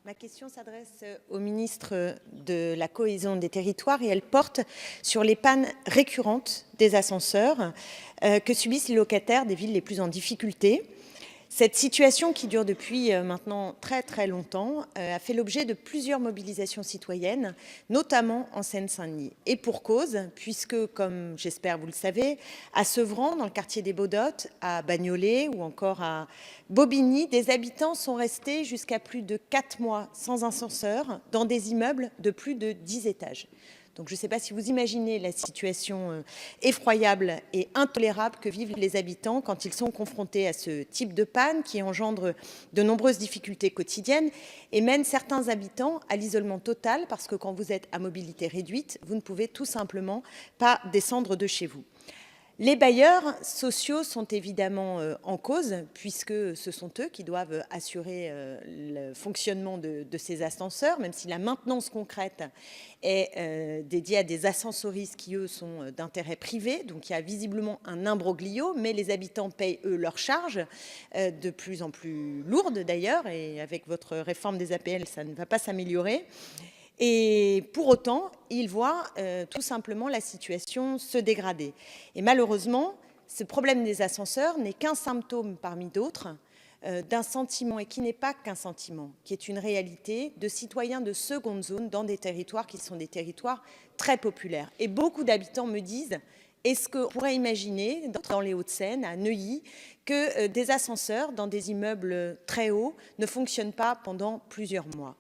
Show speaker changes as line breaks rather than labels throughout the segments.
Ma question s'adresse au ministre de la Cohésion des Territoires et elle porte sur les pannes récurrentes des ascenseurs que subissent les locataires des villes les plus en difficulté. Cette situation qui dure depuis maintenant très longtemps a fait l'objet de plusieurs mobilisations citoyennes, notamment en Seine-Saint-Denis. Et pour cause, puisque, comme j'espère vous le savez, à Sevran, dans le quartier des Baudottes, à Bagnolet ou encore à Bobigny, des habitants sont restés jusqu'à plus de 4 mois sans ascenseur dans des immeubles de plus de 10 étages. Donc je ne sais pas si vous imaginez la situation effroyable et intolérable que vivent les habitants quand ils sont confrontés à ce type de panne qui engendre de nombreuses difficultés quotidiennes et mène certains habitants à l'isolement total parce que quand vous êtes à mobilité réduite, vous ne pouvez tout simplement pas descendre de chez vous. Les bailleurs sociaux sont évidemment en cause puisque ce sont eux qui doivent assurer le fonctionnement de ces ascenseurs, même si la maintenance concrète est dédiée à des ascensoristes qui, eux, sont d'intérêt privé. Donc il y a visiblement un imbroglio, mais les habitants payent, eux, leurs charges, de plus en plus lourdes d'ailleurs, et avec votre réforme des APL, ça ne va pas s'améliorer. Et pour autant, ils voient tout simplement la situation se dégrader. Et malheureusement, ce problème des ascenseurs n'est qu'un symptôme parmi d'autres d'un sentiment, et qui n'est pas qu'un sentiment, qui est une réalité de citoyens de seconde zone dans des territoires qui sont des territoires très populaires. Et beaucoup d'habitants me disent, est-ce qu'on pourrait imaginer, dans les Hauts-de-Seine, à Neuilly, que des ascenseurs dans des immeubles très hauts ne fonctionnent pas pendant plusieurs mois ?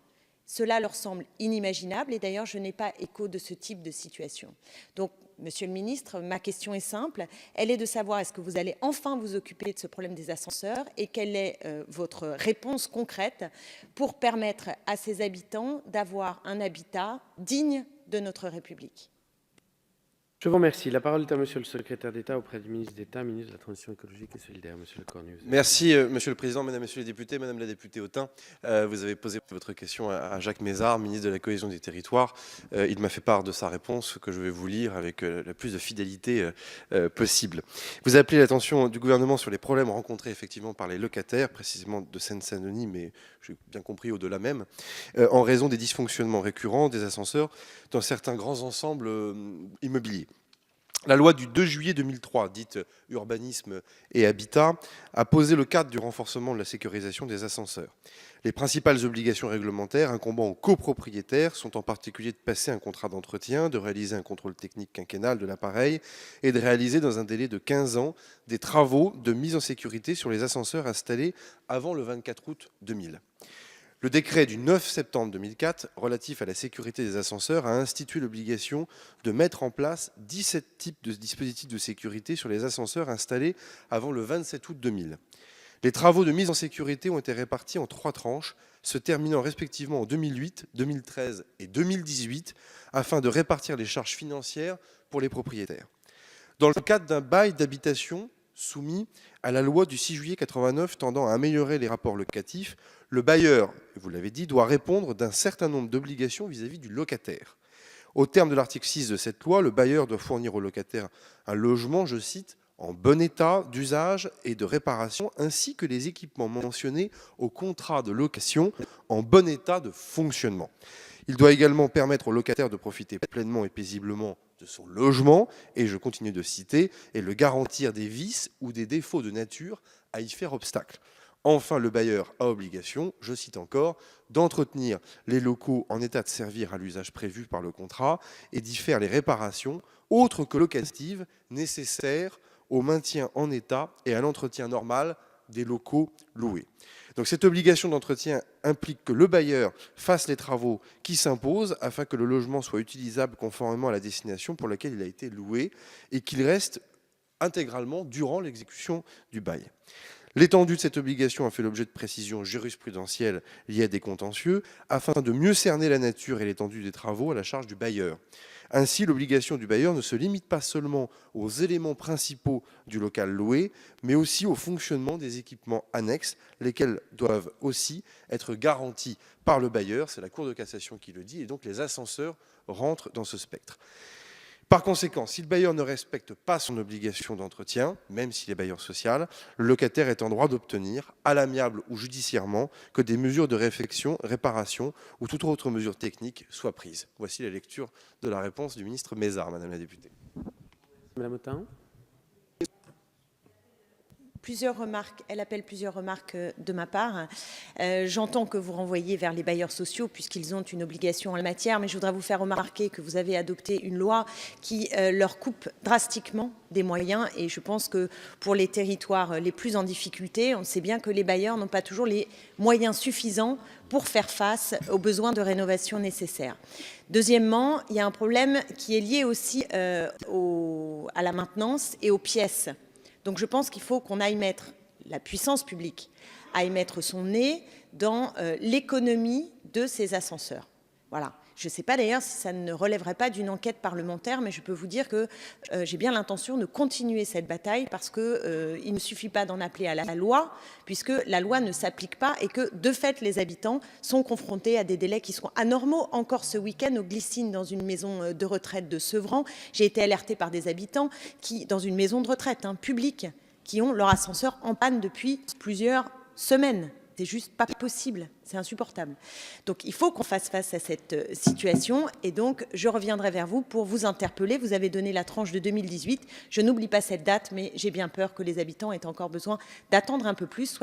Cela leur semble inimaginable et d'ailleurs, je n'ai pas écho de ce type de situation. Donc, Monsieur le ministre, ma question est simple. Elle est de savoir est-ce que vous allez enfin vous occuper de ce problème des ascenseurs et quelle est votre réponse concrète pour permettre à ces habitants d'avoir un habitat digne de notre République.
Je vous remercie. La parole est à Monsieur le secrétaire d'État auprès du ministre d'État, ministre de la Transition écologique et solidaire. Monsieur Le Cornu.
Merci, Monsieur le Président, Mesdames et Messieurs les députés. Madame la députée Autain, vous avez posé votre question à Jacques Mézard, ministre de la Cohésion des Territoires. Il m'a fait part de sa réponse que je vais vous lire avec la plus de fidélité possible. Vous appelez l'attention du gouvernement sur les problèmes rencontrés effectivement par les locataires, précisément de Seine-Saint-Denis, mais j'ai bien compris au-delà même, en raison des dysfonctionnements récurrents des ascenseurs dans certains grands ensembles immobiliers. La loi du 2 juillet 2003, dite Urbanisme et Habitat, a posé le cadre du renforcement de la sécurisation des ascenseurs. Les principales obligations réglementaires incombant aux copropriétaires sont en particulier de passer un contrat d'entretien, de réaliser un contrôle technique quinquennal de l'appareil et de réaliser dans un délai de 15 ans des travaux de mise en sécurité sur les ascenseurs installés avant le 24 août 2000. Le décret du 9 septembre 2004 relatif à la sécurité des ascenseurs a institué l'obligation de mettre en place 17 types de dispositifs de sécurité sur les ascenseurs installés avant le 27 août 2000. Les travaux de mise en sécurité ont été répartis en 3 tranches, se terminant respectivement en 2008, 2013 et 2018, afin de répartir les charges financières pour les propriétaires. Dans le cadre d'un bail d'habitation soumis à la loi du 6 juillet 89 tendant à améliorer les rapports locatifs, le bailleur, vous l'avez dit, doit répondre d'un certain nombre d'obligations vis-à-vis du locataire. Au terme de l'article 6 de cette loi, le bailleur doit fournir au locataire un logement, je cite, en bon état d'usage et de réparation, ainsi que les équipements mentionnés au contrat de location en bon état de fonctionnement. Il doit également permettre au locataire de profiter pleinement et paisiblement de son logement, et je continue de citer, et le garantir des vices ou des défauts de nature à y faire obstacle. Enfin, le bailleur a obligation, je cite encore, d'entretenir les locaux en état de servir à l'usage prévu par le contrat et d'y faire les réparations, autres que locatives, nécessaires au maintien en état et à l'entretien normal des locaux loués. Donc cette obligation d'entretien implique que le bailleur fasse les travaux qui s'imposent afin que le logement soit utilisable conformément à la destination pour laquelle il a été loué et qu'il reste intégralement durant l'exécution du bail. L'étendue de cette obligation a fait l'objet de précisions jurisprudentielles liées à des contentieux afin de mieux cerner la nature et l'étendue des travaux à la charge du bailleur. Ainsi, l'obligation du bailleur ne se limite pas seulement aux éléments principaux du local loué, mais aussi au fonctionnement des équipements annexes, lesquels doivent aussi être garantis par le bailleur. C'est la Cour de cassation qui le dit, et donc les ascenseurs rentrent dans ce spectre. Par conséquent, si le bailleur ne respecte pas son obligation d'entretien, même s'il est bailleur social, le locataire est en droit d'obtenir, à l'amiable ou judiciairement, que des mesures de réparation ou toute autre mesure technique soient prises. Voici la lecture de la réponse du ministre Mézard, Madame la députée.
Madame Autain.
Plusieurs remarques, elle appelle plusieurs remarques de ma part. J'entends que vous renvoyez vers les bailleurs sociaux puisqu'ils ont une obligation en la matière, mais je voudrais vous faire remarquer que vous avez adopté une loi qui leur coupe drastiquement des moyens et je pense que pour les territoires les plus en difficulté, on sait bien que les bailleurs n'ont pas toujours les moyens suffisants pour faire face aux besoins de rénovation nécessaires. Deuxièmement, il y a un problème qui est lié aussi à la maintenance et aux pièces. Donc je pense qu'il faut qu'on aille mettre, la puissance publique, aille mettre son nez dans l'économie de ces ascenseurs. Voilà. Je ne sais pas d'ailleurs si ça ne relèverait pas d'une enquête parlementaire, mais je peux vous dire que j'ai bien l'intention de continuer cette bataille parce qu'il ne suffit pas d'en appeler à la loi, puisque la loi ne s'applique pas et que, de fait, les habitants sont confrontés à des délais qui seront anormaux. Encore ce week-end, au Glycines, dans une maison de retraite de Sevran, j'ai été alertée par des habitants qui, dans une maison de retraite publique, qui ont leur ascenseur en panne depuis plusieurs semaines. C'est juste pas possible, c'est insupportable. Donc il faut qu'on fasse face à cette situation et donc je reviendrai vers vous pour vous interpeller. Vous avez donné la tranche de 2018. Je n'oublie pas cette date, mais j'ai bien peur que les habitants aient encore besoin d'attendre un peu plus.